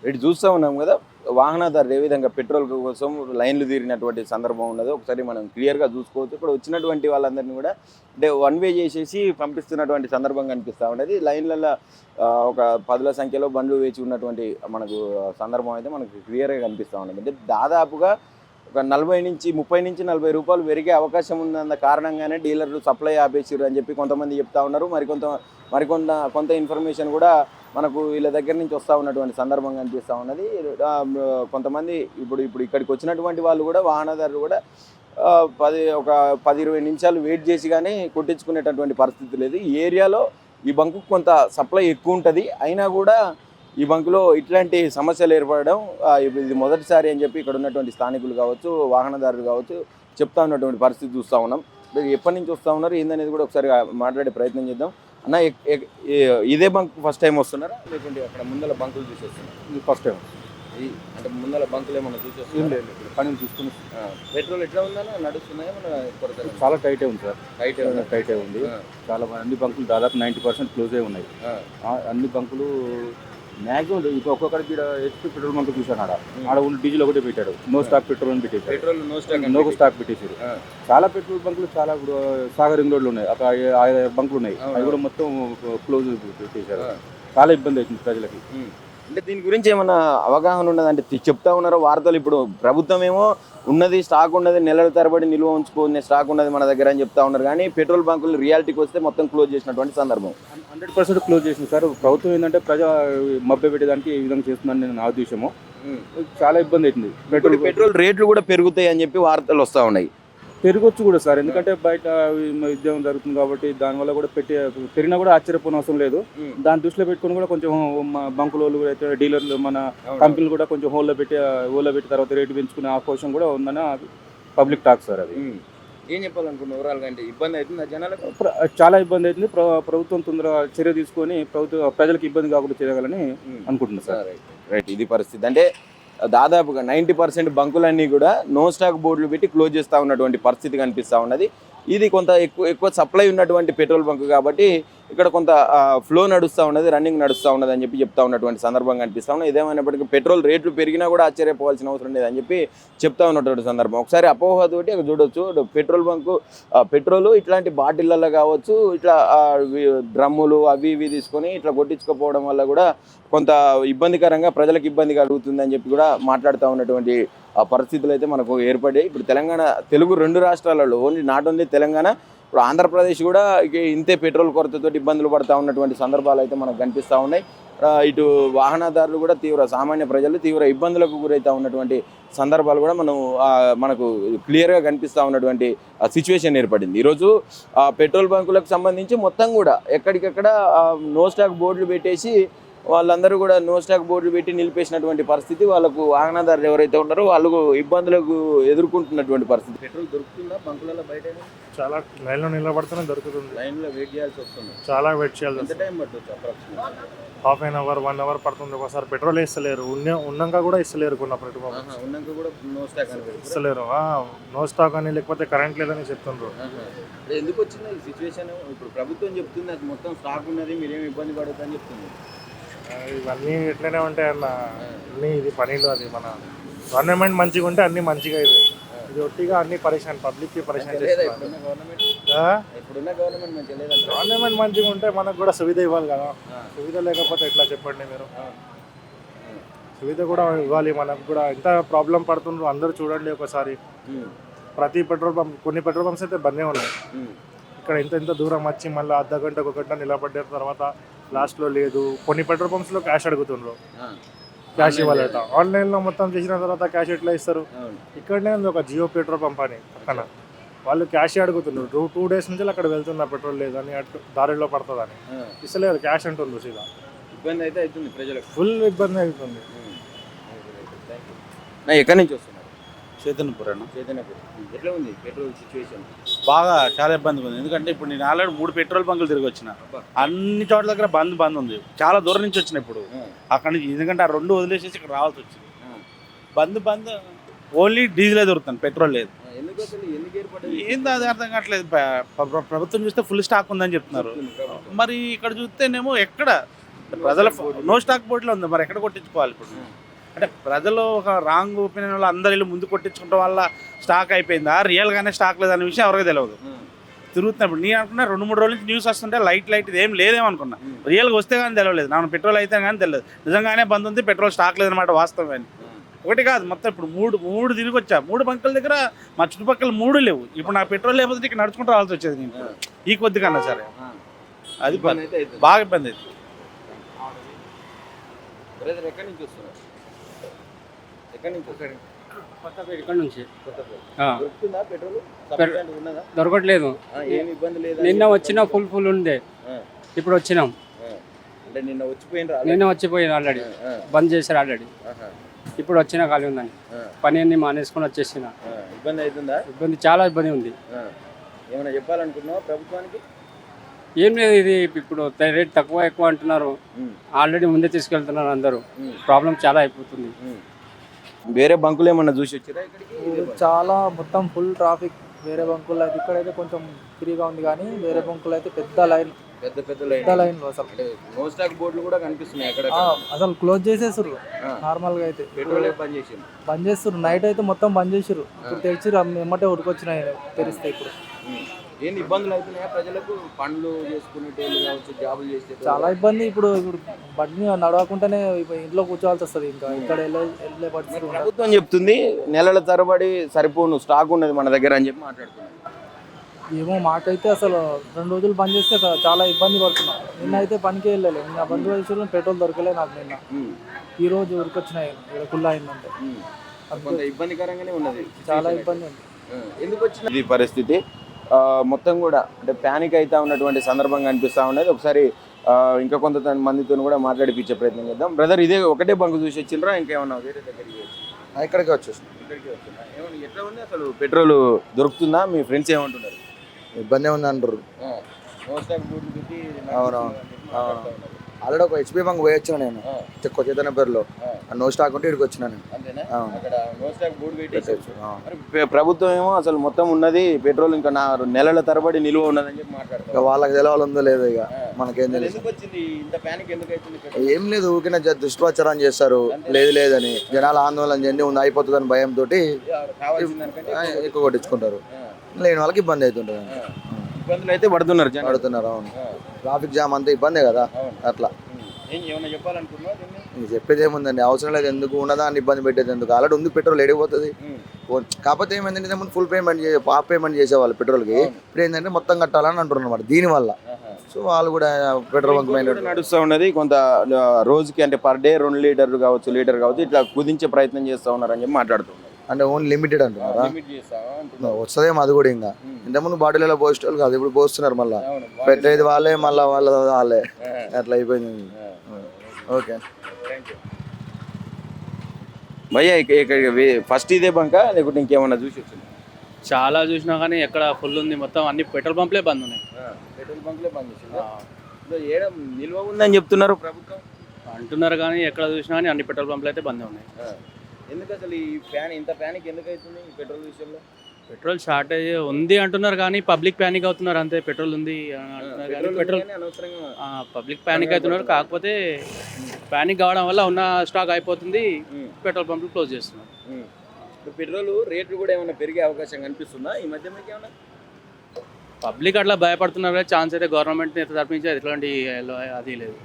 ఇటు చూస్తూ ఉన్నాం కదా, వాహనదారులు ఏ విధంగా పెట్రోల్ కోసం లైన్లు తీరినటువంటి సందర్భం ఉన్నదో ఒకసారి మనం క్లియర్గా చూసుకోవచ్చు. ఇక్కడ వచ్చినటువంటి వాళ్ళందరినీ కూడా అంటే వన్ వే చేసేసి పంపిస్తున్నటువంటి సందర్భం కనిపిస్తూ ఉన్నది. లైన్లలో ఒక 10ల సంఖ్యలో బండ్లు వేచి ఉన్నటువంటి మనకు సందర్భం అయితే మనకు క్లియర్గా కనిపిస్తూ ఉన్నది. అంటే దాదాపుగా ఒక 40 నుంచి 40 రూపాయలు పెరిగే అవకాశం ఉందన్న కారణంగానే డీలర్లు సప్లై ఆపేసారు అని చెప్పి కొంతమంది చెప్తా ఉన్నారు. కొంత ఇన్ఫర్మేషన్ కూడా మనకు వీళ్ళ దగ్గర నుంచి వస్తూ ఉన్నటువంటి సందర్భం కనిపిస్తూ ఉన్నది. కొంతమంది ఇప్పుడు ఇక్కడికి వచ్చినటువంటి వాళ్ళు కూడా వాహనదారులు కూడా ఒక 10-20 నిమిషాలు వెయిట్ చేసి కానీ కొట్టించుకునేటటువంటి పరిస్థితి లేదు. ఈ ఏరియాలో ఈ బంకు కొంత సప్లై ఎక్కువ ఉంటుంది, అయినా కూడా ఈ బంకులో ఇట్లాంటి సమస్యలు ఏర్పడడం ఇది మొదటిసారి అని చెప్పి ఇక్కడ ఉన్నటువంటి స్థానికులు కావచ్చు, వాహనదారులు కావచ్చు చెప్తా ఉన్నటువంటి పరిస్థితి చూస్తూ ఉన్నాం. ఎప్పటి నుంచి వస్తూ ఉన్నారు ఏందనేది కూడా ఒకసారి మాట్లాడే ప్రయత్నం చేద్దాం. అన్న, ఇదే బంక్ ఫస్ట్ టైం వస్తున్నారా లేకుంటే అక్కడ ముందల బంకులు చూసి వస్తున్నారా? First time. అంటే ముందల బంకులు ఏమన్నా చూసి వస్తుంది? పని చూసుకుని. పెట్రోల్ ఎట్లా ఉందన్నా, నడుస్తున్నాయా? చాలా టైటే ఉంది సార్. టైటే ఉంది. ఆ. చాలా అన్ని బంకులు దాదాపు 90% క్లోజ్ అయి ఉన్నాయి. అన్ని బంకులు మ్యాక్సిమం ఇప్పుడు ఒక్కొక్కరికి హెచ్పీ పెట్రోల్ బంక్ చూసాను. ఆడ ఉన్న డీజిల్ ఒకటే పెట్టాడు, నో స్టాక్ పెట్రోల్ అని పెట్టేశారు. పెట్రోల్ నో స్టాక్ పెట్టేశారు. చాలా పెట్రోల్ బంకులు చాలా ఇప్పుడు సాగర్ రింగ్ రోడ్లు ఉన్నాయి, ఒక 5 బంకులు ఉన్నాయి, అవి కూడా మొత్తం క్లోజ్ పెట్టేశారు. చాలా ఇబ్బంది అవుతుంది ప్రజలకి. అంటే దీని గురించి ఏమన్నా అవగాహన ఉన్నదంటే చెప్తా ఉన్నారో వార్తలు? ఇప్పుడు ప్రభుత్వం ఏమో ఉన్నది స్టాక్ ఉన్నది, నెలల తరబడి నిల్వ ఉంచుకునే స్టాక్ ఉన్నది మన దగ్గర అని చెప్తా ఉన్నారు, కానీ పెట్రోల్ బంకులు రియాలిటీకి వస్తే మొత్తం క్లోజ్ చేసినటువంటి సందర్భం. 100% క్లోజ్ చేసింది సార్. ప్రభుత్వం ఏంటంటే ప్రజా మభ్య పెట్టేదానికి ఈ విధంగా చేస్తుందని నేను నా ఉద్దేశము. చాలా ఇబ్బంది అవుతుంది. పెట్రోల్ రేట్లు కూడా పెరుగుతాయి అని చెప్పి వార్తలు వస్తూ ఉన్నాయి. పెరగొచ్చు కూడా సార్, ఎందుకంటే బయట ఉద్యోగం జరుగుతుంది కాబట్టి దానివల్ల కూడా పెరిగినా కూడా ఆశ్చర్యపోయిన అవసరం లేదు. దాన్ని దృష్టిలో పెట్టుకుని కూడా కొంచెం బంకులు అయితే డీలర్లు మన కంపెనీలు కూడా కొంచెం హోల్లో పెట్టి తర్వాత రేటు పెంచుకునే అవకాశం కూడా ఉందని పబ్లిక్ టాక్ సార్. అది ఏం చెప్పాలనుకున్నా ఓవరాల్గా? అంటే ఇబ్బంది అవుతుంది జనాలకు, చాలా ఇబ్బంది అవుతుంది. ప్రభుత్వం తొందరగా చర్య తీసుకొని ప్రజలకు ఇబ్బంది కాకుండా చేయగలని అనుకుంటున్నాను సార్. రైట్, ఇది పరిస్థితి. అంటే దాదాపుగా 90% బంకులన్నీ కూడా నో స్టాక్ బోర్డులు పెట్టి క్లోజ్ చేస్తూ ఉన్నటువంటి పరిస్థితి కనిపిస్తూ ఉన్నది. ఇది కొంత ఎక్కువ సప్లై ఉన్నటువంటి పెట్రోల్ బంక్ కాబట్టి ఇక్కడ కొంత ఫ్లో నడుస్తూ ఉన్నది, రన్నింగ్ నడుస్తూ ఉన్నది అని చెప్పి చెప్తా ఉన్నటువంటి సందర్భం కనిపిస్తూ ఉన్నది. ఇదేమైనప్పటికీ పెట్రోల్ రేట్లు పెరిగినా కూడా ఆశ్చర్యపోవాల్సిన అవసరం లేదని చెప్పి చెప్తా ఉన్నటువంటి సందర్భం. ఒకసారి అపోహతోటి అక్కడ చూడొచ్చు, పెట్రోల్ బంకు పెట్రోలు ఇట్లాంటి బాటిళ్ళల్లో కావచ్చు, ఇట్లా డ్రమ్ములు అవి ఇవి తీసుకొని ఇట్లా కొట్టించుకోపోవడం వల్ల కూడా కొంత ఇబ్బందికరంగా ప్రజలకు ఇబ్బంది కలుగుతుందని చెప్పి కూడా మాట్లాడుతూ ఉన్నటువంటి పరిస్థితులు అయితే మనకు ఏర్పడ్డాయి. ఇప్పుడు తెలుగు 2 రాష్ట్రాలలో నాట్ ఓన్లీ తెలంగాణ, ఇప్పుడు ఆంధ్రప్రదేశ్ కూడా ఇంతే పెట్రోల్ కొరతతో ఇబ్బందులు పడుతూ ఉన్నటువంటి సందర్భాలు అయితే మనకు కనిపిస్తూ ఉన్నాయి. ఇటు వాహనదారులు కూడా సామాన్య ప్రజలు తీవ్ర ఇబ్బందులకు గురవుతూ ఉన్నటువంటి సందర్భాలు కూడా మనకు క్లియర్గా కనిపిస్తూ ఉన్నటువంటి సిచ్యువేషన్ ఏర్పడింది. ఈరోజు పెట్రోల్ బంకులకు సంబంధించి మొత్తం కూడా ఎక్కడికెక్కడ నో స్టాక్ బోర్డులు పెట్టేసి వాళ్ళందరూ కూడా నో స్టాక్ బోర్డులు పెట్టి నిలిపేసినటువంటి పరిస్థితి. వాళ్ళకు వాహనదారులు ఎవరైతే ఉన్నారో వాళ్ళు ఇబ్బందులకు ఎదుర్కొంటున్నటువంటి పరిస్థితి. పెట్రోల్ దొరుకుతుందా బంకులలో? బయట చాలా లైన్లో నిలబడితేనే దొరుకుతుంది. లైన్లో వెయిట్ చేయాల్సి వస్తుంది. చాలా వెయిట్ చేయాల్సి ఎంత టైం పడుతుంది? అప్రాక్సిమేట్లీ ½ an hour 1 hour పడుతుంది. ఒకసారి పెట్రోల్ ఇస్తలేరు, ఉన్నాక కూడా ఇస్తలేరు. కొన్న పెట్రోల్ ఉన్నాక కూడా నో స్టాక్ అని ఇస్తలేరు. నో స్టాక్ అని లేకపోతే కరెంట్ లేదని చెప్తుండ్రు. ఎందుకు వచ్చింది ఈ సిచ్యువేషన్? ఇప్పుడు ప్రభుత్వం చెప్తుంది అది మొత్తం స్టాక్ ఉన్నది, మీరేమి ఇబ్బంది పడద్దని చెప్తుంది. ఇవన్నీ ఎట్లనే ఉంటాయి అన్న, అన్నీ ఇది పనిలో. అది మన గవర్నమెంట్ మంచిగా ఉంటే అన్ని మంచిగా ఇది ఒట్టిగా అన్ని పరేషాన్, పబ్లిక్కి పరేషాన్ చేస్తారు. గవర్నమెంట్ మంచిగా ఉంటే మనకు కూడా సువిధ ఇవ్వాలి కదా. సువిధ లేకపోతే ఎట్లా చెప్పండి మీరు? సువిధ కూడా ఇవ్వాలి మనకు కూడా. ఎంత ప్రాబ్లం పడుతుండ్రు అందరూ చూడండి ఒకసారి. ప్రతి పెట్రోల్ పంప్, కొన్ని పెట్రోల్ పంప్స్ అయితే బందే ఉన్నాయి. ఇక్కడ ఎంత దూరం వచ్చి మళ్ళీ అర్ధ గంట 1 గంట నిలబడ్డ తర్వాత లాస్ట్లో లేదు. కొన్ని పెట్రోల్ పంప్స్లో క్యాష్ అడుగుతుండ్రు, క్యాష్ ఇవ్వాలట. ఆన్లైన్లో మొత్తం చేసిన తర్వాత క్యాష్ ఎట్లా ఇస్తారు? ఇక్కడనే ఉంది ఒక జియో పెట్రోల్ పంప్ అని పక్కన, వాళ్ళు క్యాష్ అడుగుతున్నారు. 2 days నుంచి అక్కడ వెళ్తున్నా పెట్రోల్ లేదని, అటు దారిలో పడుతుందని ఇస్తలేదు, క్యాష్ అంటుంది. సీదా ఇబ్బంది అయితే అవుతుంది ప్రజలకు, ఫుల్ ఇబ్బంది అవుతుంది. ఎక్కడి నుంచి వస్తున్నారు? చైతన్యపూర్. ఎట్లా ఉంది పెట్రోల్ సిచ్యువేషన్? బాగా చాలా ఇబ్బందిగా ఉంది. ఎందుకంటే ఇప్పుడు నేను ఆల్రెడీ 3 పెట్రోల్ బంకులు తిరిగి వచ్చిన, అన్ని చోట్ల దగ్గర బంద్ ఉంది. చాలా దూరం నుంచి వచ్చిన ఇప్పుడు అక్కడ నుంచి, ఎందుకంటే ఆ 2 వదిలేసేసి ఇక్కడ రావాల్సి వచ్చింది. బంద్ ఓన్లీ డీజిలే దొరుకుతుంది, పెట్రోల్ లేదు. ఏంది అది అర్థం కావట్లేదు. ప్రభుత్వం చూస్తే ఫుల్ స్టాక్ ఉందని చెప్తున్నారు, మరి ఇక్కడ చూస్తేనేమో ఎక్కడ ప్రజల నో స్టాక్ బోర్డులో ఉంది, మరి ఎక్కడ కొట్టించుకోవాలి ఇప్పుడు? అంటే ప్రజలు ఒక రాంగ్ ఒపీనియన్ వల్ల అందరు ఇల్లు ముందు కొట్టించుకోవడం వల్ల స్టాక్ అయిపోయిందా, రియల్గానే స్టాక్ లేదనే విషయం ఎవరికి తెలియదు. తిరుగుతున్నప్పుడు నేను అనుకున్నా 2-3 రోజుల నుంచి న్యూస్ వస్తుంటే లైట్ ఇది ఏం లేదేమో అనుకున్నా. రియల్గా వస్తే కానీ తెలియలేదు, నాకు పెట్రోల్ అయితే కానీ తెలియదు. నిజంగానే బంద్ ఉంది, పెట్రోల్ స్టాక్ లేదనమాట వాస్తవం. ఒకటి కాదు, మొత్తం ఇప్పుడు మూడు తిరిగి వచ్చా. 3 బంకుల దగ్గర మా చుట్టుపక్కల 3 లేవు. ఇప్పుడు నాకు పెట్రోల్ లేకపోతే ఇక్కడ నడుచుకుంటూ రావాల్సి వచ్చేది నేను ఈ కొద్ది కన్నా సరే. అది బాగా ఇబ్బంది అవుతుంది. ఇక్కడ నుంచి దొరకట్లేదు. నిన్న వచ్చిన ఫుల్ ఉండే, ఇప్పుడు వచ్చినాం. నిన్న వచ్చిపోయింది ఆల్రెడీ, బంద్ చేశారు ఆల్రెడీ. ఇప్పుడు వచ్చినా ఖాళీ ఉందని పని అన్ని మానేసుకొని వచ్చేసిన. ఇబ్బంది అవుతుందా? ఇబ్బంది, చాలా ఇబ్బంది ఉంది. ఏమైనా చెప్పాలనుకుంటున్నావా ప్రభుత్వానికి? ఏం లేదు, ఇది ఇప్పుడు రేట్ తక్కువ ఎక్కువ అంటున్నారు. ఆల్రెడీ ముందే తీసుకెళ్తున్నారు అందరూ. ప్రాబ్లం చాలా అయిపోతుంది. వేరే బంకులు ఏమన్నా చూసి వచ్చిరా ఇక్కడికి? చాలా మొత్తం ఫుల్ ట్రాఫిక్. వేరే బంకుల్లో అయితే ఇక్కడైతే కొంచెం ఫ్రీగా ఉంది, కానీ వేరే బంకుల్లో అయితే పెద్ద లైన్ లైన్లు అసలు నో స్టాక్ బోర్డులు కూడా కనిపిస్తున్నాయి అక్కడ. అసలు క్లోజ్ చేసేసారు. నార్మల్ గా అయితే పెట్రోల్ బంద్ చేస్తారు. నైట్ అయితే మొత్తం బంద్ చేసారు. ఇప్పుడు తెరిచిరు, ఎమ్మటే ఉరికొచ్చినాయి తెరిస్తే. ఇప్పుడు ఏంటి ఇబ్బందులు అవుతున్నాయా ప్రజలకు? పనులు చేసుకునేటోళ్ళు కావచ్చు, జాబులు చేసే చాలా ఇబ్బంది. ఇప్పుడు బండి నడవకుండానే ఇంట్లో కూర్చోవాల్సి వస్తుంది. ఇంకా ఇక్కడ వెళ్ళే పరిస్థితి. ప్రభుత్వం చెప్తుంది నెలల తరబడి సరిపోను స్టాక్ ఉన్నది మన దగ్గర అని చెప్పి మాట్లాడుతున్నారు. ఏమో మాకైతే అసలు 2 రోజులు బంద్ చేస్తే చాలా ఇబ్బంది పడుతున్నాం. నిన్న అయితే పనికి వెళ్ళలేదు. నిన్న బంద్ చేసిన పెట్రోల్ దొరకలే నాకు. నిన్న ఈ రోజు ఉరికొచ్చినాయి. ఇక్కడ కుళ్ళ అయిందంటే కొంత ఇబ్బందికరంగానే ఉన్నది. చాలా ఇబ్బంది ఉంది. ఎందుకు వచ్చింది ఇది పరిస్థితి? మొత్తం కూడా అంటే ప్యానిక్ అవుతా ఉన్నటువంటి సందర్భం కనిపిస్తూ ఉన్నది. ఒకసారి ఇంకా కొంత మందితో కూడా మాట్లాడిపించే ప్రయత్నం చేద్దాం. బ్రదర్, ఇదే ఒకటే బంకు చూసి వచ్చిండ్రా ఇంకేమన్నా వేరే దగ్గరికి? ఇక్కడికి వచ్చేసి ఏమన్నా ఎట్లా ఉంది అసలు? పెట్రోల్ దొరుకుతుందా? మీ ఫ్రెండ్స్ ఏమంటున్నారు? ఇబ్బంది ఉంది అంటారు. అవునవును. ఆల్రెడీ ఒక హెచ్పి బంక్ పోయి వచ్చిన నేను, చెక్క చైతన్య పేరులో. నో స్టాక్ ఉంటే ఇక్కడికి వచ్చిన నేను. ప్రభుత్వం ఏమో అసలు మొత్తం ఉన్నది పెట్రోల్ ఇంకా నెలల తరబడి నిలువ ఉన్నదని చెప్పి మాట్లాడతారు. వాళ్ళకి తెలవాలి ఉందో లేదో, ఇక మనకేం తెలియదు. ఏం లేదు, ఊరికే దుష్ప్రచారం చేస్తారు లేదని. జనాలు ఆందోళన చెంది ఉంది అయిపోతుందని భయంతో ఎక్కువ కొట్టించుకుంటారు. లేని వాళ్ళకి ఇబ్బంది అవుతుంటుంది. ఇబ్బందులు అయితే పడుతున్నారు. అవును. ట్రాఫిక్ జామ్ అంతా ఇబ్బందే కదా. అట్లా చెప్పేది ఏముందండి, అవసరం లేదు. ఎందుకు ఉన్నదాన్ని ఇబ్బంది పెట్టేది ఎందుకు? ఆల్రెడీ ఉంది పెట్రోల్, ఎడిపోతుంది. కాకపోతే ఏమైందంటే ముందు ఫుల్ పేమెంట్ హాఫ్ పేమెంట్ చేసేవాళ్ళు పెట్రోల్కి. ఇప్పుడు ఏంటంటే మొత్తం కట్టాలని అంటున్నారు అన్నమాట దీనివల్ల. సో వాళ్ళు కూడా పెట్రోల్ బంక్ నడుస్తూ ఉన్నది. కొంత రోజుకి అంటే పర్ డే 2 లీటర్లు కావచ్చు, లీటర్ కావచ్చు, ఇట్లా కుదించే ప్రయత్నం చేస్తూ ఉన్నారని చెప్పి మాట్లాడుతున్నారు. అంటే ఓన్లీ లిమిటెడ్ అంటున్నారా? వస్తుందేమో అది కూడా. ఇంకా ఇంతకుముందు బాటిల్లో పోసేవాళ్ళు కాదు, ఇప్పుడు పోస్తున్నారు. మళ్ళీ పెట్టేది వాళ్ళే, మళ్ళీ వాళ్ళే. అట్లా అయిపోయింది. ఓకే భయ్యా, ఫస్ట్ ఇదే బంకా లేకుంటే ఇంకేమన్నా చూసి వచ్చింది? చాలా చూసినా కానీ ఎక్కడ ఫుల్ ఉంది. మొత్తం అన్ని పెట్రోల్ పంపులే బంద్ ఉన్నాయి. పెట్రోల్ బంకులే బంద్ చేసింది. ఏడ నిల్వ ఉందని చెప్తున్నారు ప్రభుత్వం అంటున్నారు, కానీ ఎక్కడ చూసినా కానీ అన్ని పెట్రోల్ పంపులు అయితే బంద్ ఉన్నాయి. ఎందుకు అసలు ఈ ఇంత ప్యానిక్ ఎందుకు అవుతుంది ఈ పెట్రోల్ విషయంలో? పెట్రోల్ షార్టేజ్ ఉంది అంటున్నారు, కానీ పబ్లిక్ ప్యానిక్ అవుతున్నారు అంతే. పెట్రోల్ ఉంది అంటున్నారు కానీ పెట్రోల్ పబ్లిక్ ప్యానిక్ అవుతున్నారు. కాకపోతే ప్యానిక్ కావడం వల్ల ఉన్న స్టాక్ అయిపోతుంది, పెట్రోల్ పంపులు క్లోజ్ చేస్తున్నారు. పెట్రోల్ రేట్లు కూడా ఏమైనా పెరిగే అవకాశం కనిపిస్తుందా ఈ మధ్య? మీకు ఏమైనా పబ్లిక్ అట్లా భయపడుతున్నారు, ఛాన్స్ అయితే గవర్నమెంట్ తరపు నుంచి ఎట్లాంటి అది లేదు.